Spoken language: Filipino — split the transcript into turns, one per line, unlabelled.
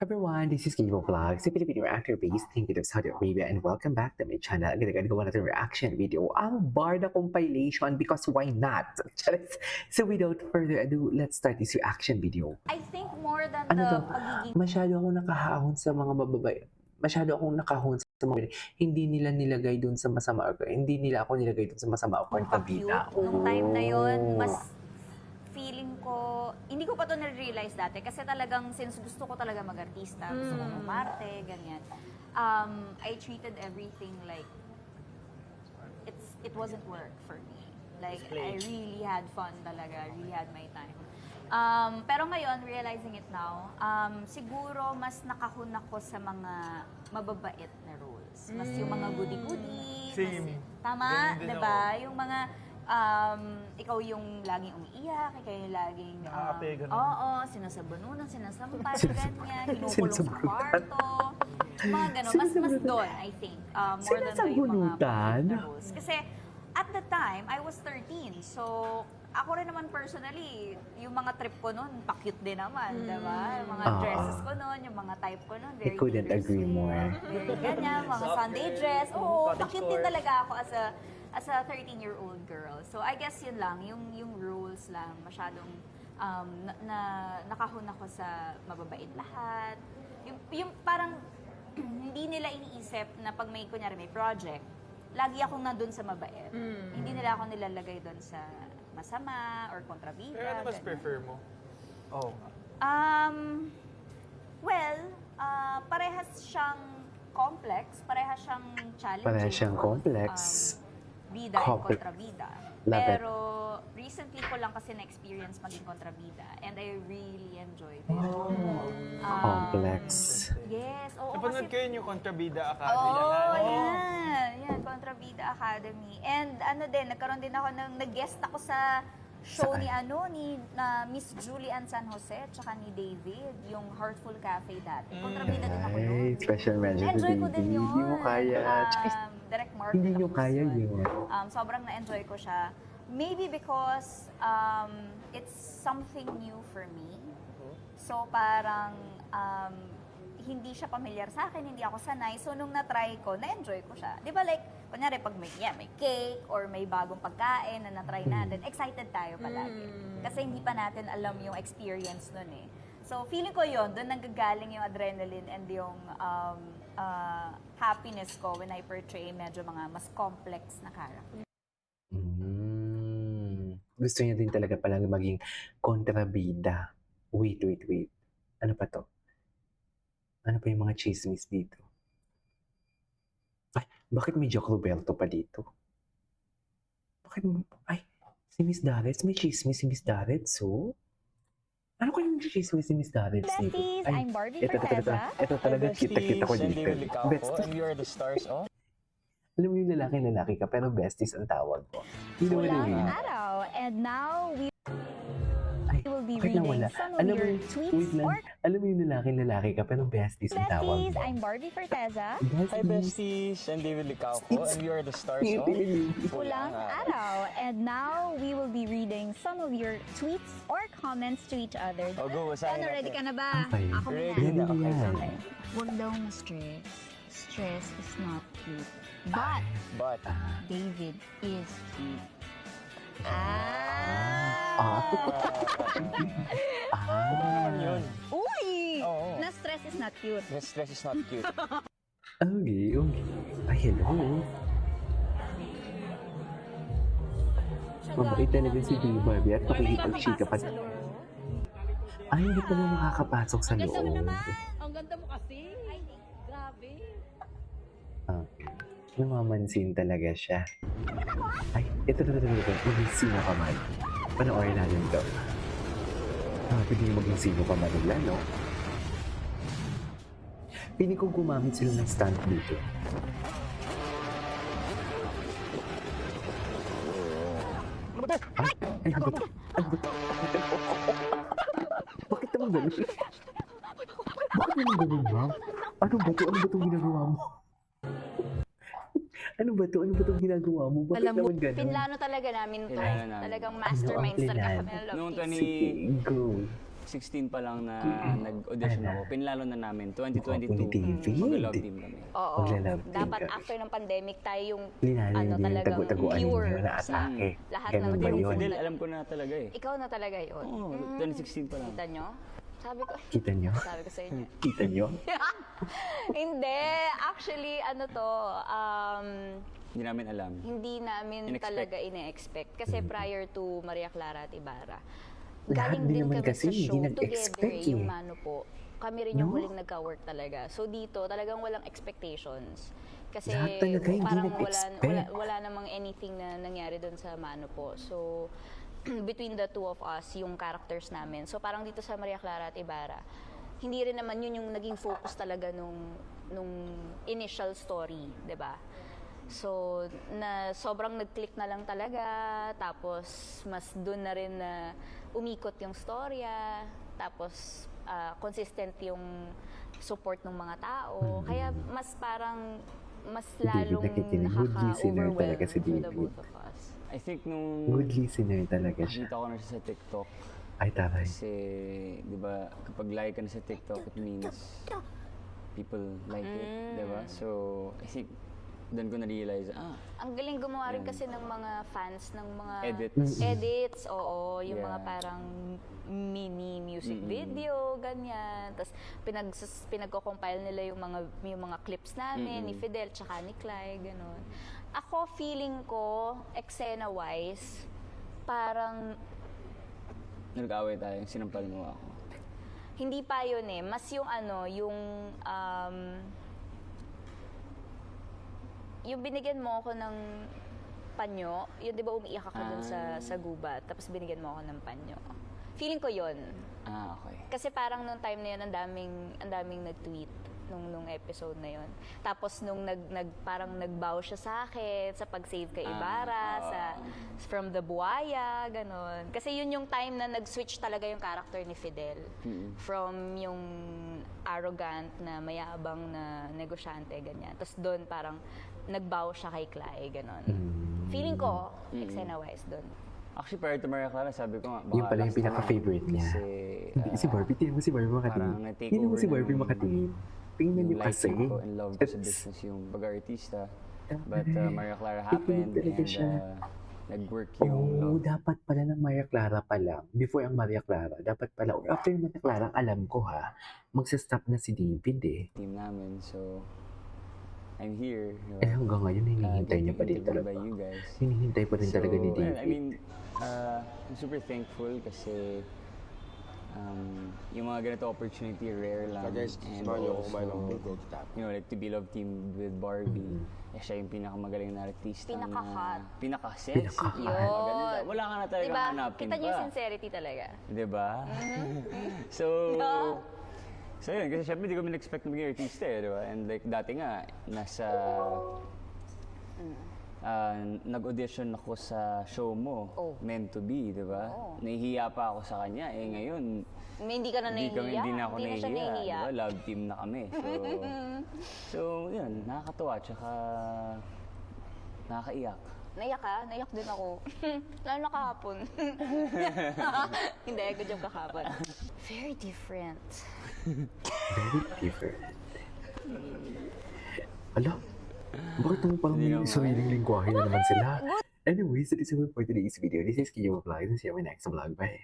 Everyone, this is Kivo Vlogs, a Filipino actor based in Kuwait, Saudi Arabia, and welcome back to my channel. Again, gawa natin reaction video, ang Barda compilation, because why not? So without further ado, let's start this reaction video.
I think more than
Ano
the
to?
pagiging
Masyado akong nakahahon sa mga bababae. Masyado akong nakahon sa mga hindi nila nilagay dun sa masama or hindi nila ako nilagay dun sa masama o
pa-cute.
kontabida.
Nung time na yon, mas feeling ko, hindi ko pa to na-realize dati kasi talagang since gusto ko talaga mag-artista, gusto ko umarte, ganyan. I treated everything like it wasn't work for me. Like, I really had fun talaga, I really had my time. Pero ngayon, realizing it now, siguro mas nakahon ako sa mga mababait na roles. Mas yung mga goody-goody.
Same.
Tama,
Ganun din
diba? Yung mga, ikaw yung laging umiiyak, ikaw yung laging,
Nakakape, ganun.
oo, sinasabununan, sinasampal, ganyan, kinukulong sa
Sinasabunutan.
kwarto. Mga gano'n. Mas doon, I think. More than the yung mga
Sinasabunutan?
na roles. Kasi, at the time, I was 13. So, ako rin naman personally, yung mga trip ko noon, pa-cute din naman, diba? Yung mga dresses ko noon, yung mga type ko noon, very
couldn't
Taylor
agree
Swift,
more.
Very ganyan, mga Sunday dress. Oo, pa-cute din talaga ako as a 13-year-old girl. So, I guess yun lang, yung rules lang, masyadong nakahon ako sa mababait lahat. Yung parang, hindi nila iniisip na pag may, kunyari, may project, lagi akong nandun sa mabait. Hindi nila ako nilalagay doon sa masama or kontrabida.
Pero ano mas
ganun.
prefer mo? Oh.
Well, parehas siyang complex, parehas siyang challenging.
Parehas siyang complex.
Bida and kontrabida.
Love it.
Pero recently ko lang kasi na-experience maging kontrabida and I really enjoyed it.
Complex.
Yes, oo.
Napanood
kasi-
ko yun yung Kontrabida Academy.
Oo, yan. Kontrabida Academy. And ano din, nagkaroon din ako nag-guest ako sa show ni Miss Julian San Jose tsaka ni David, yung Heartful Cafe dati. Kontrabida din ako doon.
Ay, special mention to
Na-enjoy ko
Baby.
din yun.
Hindi mo kaya.
Direct Mark
Hindi
din
nyo
ako
kaya
doon.
yun.
Sobrang na-enjoy ko siya. Maybe because it's something new for me. So parang hindi siya familiar sa akin, hindi ako sanay. So nung na-try ko, na-enjoy ko siya. Di ba like, kunyari pag may cake or may bagong pagkain na na-try natin, excited tayo palagi. Kasi hindi pa natin alam yung experience nun eh. So feeling ko yun, doon nanggagaling yung adrenaline and yung happiness ko when I portray medyo mga mas complex na character.
Gusto niya din talaga palang maging kontrabida. Wait. Ano pa to? Ano pa yung mga chismis dito? Ay, bakit may Jack Roberto pa dito? Ay, si Miss Darrets, may chismis si Miss Darrets, so? Ano kayong chismis si Miss Darrets dito?
Besties, I'm Barbie
ito
Forteza.
Ito talaga, kita ko dito.
And we are the stars, oh?
Alam mo yung lalaki ka, pero besties ang tawag ko. You know what I mean?
Walang araw. And now, we
Ay,
will be
bakit
reading
nawala?
some of
Alam mo
your
yung-
tweets
wait lang.
or
Alam mo yung lalaki ka, pero besties ang tawag
besties.
mo.
I'm Barbie Forteza.
Hi, besties! I'm David Licauco, and we are the stars, oh?
Walang araw. And now, we will be reading some of your tweets or comments to each other.
Oh, go, basahin
Ano, ready ka
natin.
na ba?
Okay.
Ako
Ready
muna.
Ready na yan.
Okay. Huwag daw ma-stress. Stress is not cute. But,
But,
David is cute.
ano naman yun?
Uy!
Oo.
Na stress is not cute.
The stress is not cute.
Okay. Ay, hello. Mabait talaga si Baby Barbie at makikipag-chika pa. Ay, hindi pa na makakapasok sa
Ganda mo
loob.
naman. Ang ganda mo kasi. Grabe.
Namamansin talaga siya. Ay, ito. Maging sino ka man. Panoorin natin ito. Pwede yung maging sino ka man nila, no? Piling kong gumamit sila ng stunt dito. Ay, ano ba to? Bakit naman ganun? Bakit naman ganun, ma'am? Ano ba to? Ano ba itong ginagawa mo? Ano ba to? Ano ba itong ginagawa mo? Bakit
Alam mo,
naman ganun?
pinlano talaga namin to.
Pinlano namin.
Talagang masterminds
Ano ang
talaga
plan?
kami ng love
Noong
team.
Sige, go.
16 pa lang na nag-audition ako. Pinlalo na namin,
Mukha po ni
2022.
David.
Mag-love team kami.
Oo.
Magla-love team
Dapat
kami.
after ng pandemic tayo yung
Linalo niyo yung
talagang
tagu-taguan
pure
ninyo na
sa
atake.
lahat
Ganun
ng
ba
Pero
yun?
Fidel, alam ko na talaga eh.
Ikaw na talaga yun.
Oo, 2016 pa lang.
Kita nyo?
Kita nyo?
Sabi ko sa inyo.
Kita nyo?
Hindi. Actually, ano to,
Hindi namin alam.
hindi namin
In-expect.
talaga ine-expect. Kasi prior to Maria Clara at Ibarra,
Lahat
galing
din
din
naman
kami
kasi
sa
hindi
show
nag-expect
together, yung
eh.
Mano po. Kami rin yung
No?
huling nagka-work talaga. So dito, talagang walang expectations. Kasi
Lahat talaga hindi
parang
nag-expect.
wala namang anything na nangyari doon sa Mano po. So, between the two of us, yung characters namin. So parang dito sa Maria Clara at Ibarra, hindi rin naman yun yung naging focus talaga nung initial story, 'di ba? So, sobrang nag-click na lang talaga, tapos mas doon na rin na umikot yung storya, tapos consistent yung support ng mga tao. Kaya mas parang, mas
David,
lalong
nakikinig. Good listener
nakaka-overwhelm
talaga si
for the
David.
both of us.
I think nung
Good listener talaga siya.
nakita ko na siya sa TikTok,
Ay, taray.
kasi, di ba, kapag like ka na sa TikTok, it means people like it, di ba? So, I think, doon ko na-realize,
Ang galing gumawa rin
Yan.
kasi ng mga fans ng mga
Edits.
edits, oo, yung
Yeah.
mga parang mini music video, ganyan. Tapos pinagko-compile nila yung mga clips namin ni Fidel tsaka ni Clyde, ganun. Ako feeling ko eksena-wise parang
nag-away tayo, sinampal mo ako.
hindi pa yun eh. Mas yung yung binigyan mo ako ng panyo, yun di ba umiiyak ako dun sa gubat, tapos binigyan mo ako ng panyo. Feeling ko yun.
Okay.
Kasi parang nung time na yun, ang daming nag-tweet nung episode na yun. Tapos nung parang nag-bow siya sa akin sa pag-save kay Ibarra, from the buhaya, ganon. Kasi yun yung time na nag-switch talaga yung character ni Fidel. From yung arrogant na mayabang na negosyante, ganyan. Tapos doon parang nag-bow siya kay Clay, ganon. Feeling ko, eksena-wise doon.
Actually, prior to Maria Clara, sabi ko nga, baka
Yun pala yung
last time
pinaka-favorite niya.
Kasi,
Hindi, si Barbie. Tingnan mo si Barbie
parang
makatingin.
na-take
Tingnan mo
over
si Barbie
ng-
makatingin. Tingnan niyo
yung
kasi.
liking ko and love ko sa business yung pag-artista. But Maria Clara happened
talaga
and
siya.
nag-work yung
Oo,
love.
dapat pala ng Maria Clara pa lang. Before ang Maria Clara, dapat pala. Or after yung Maria Clara, alam ko ha, magsa-stop na si David eh.
Team namin. So, I'm here.
Eh hanggang ngayon, hinihintay niya pa din
getting interviewed
talaga.
by you guys.
Hinihintay pa rin talaga ni David.
I mean, I'm super thankful kasi yung mga ganito opportunity rare lang.
Guys,
And
samahan niyo ako
also,
kumain ng bulgogi tapos.
you know, like to be love team with Barbie. Eh, siya yung pinakamagaling na artista
Pinaka-hot.
Pinaka-sexy.
Pinaka-hot.
Pinaka-maganda. Wala ka na talaga
Diba?
hanapin
Kita niyo
pa.
yung sincerity talaga.
Diba? So, so yun, kasi syempre di kami na-expect na maging artista eh, diba? And like dati nga, nasa, nag-audition ako sa show mo,
Oh.
Meant to Be, diba?
Oh.
Nahihiya pa ako sa kanya, eh ngayon,
Hindi ka na nahihiya.
hindi na ako
Hindi na siya
nahihiya,
nahihiya.
diba? Love team na kami. So, yun, nakakatuwa, tsaka nakakaiyak.
Naiyak ka? Naiyak din ako. Lalo na kahapon. Hindi, good job kahapon. Very different.
Very different. Ala, bakit naman parang
Hindi
may
naman.
sariling lingwahe na naman sila? Anyways, that is it for today's video. This is Kiyo Vlog. See you in my next vlog. Bye!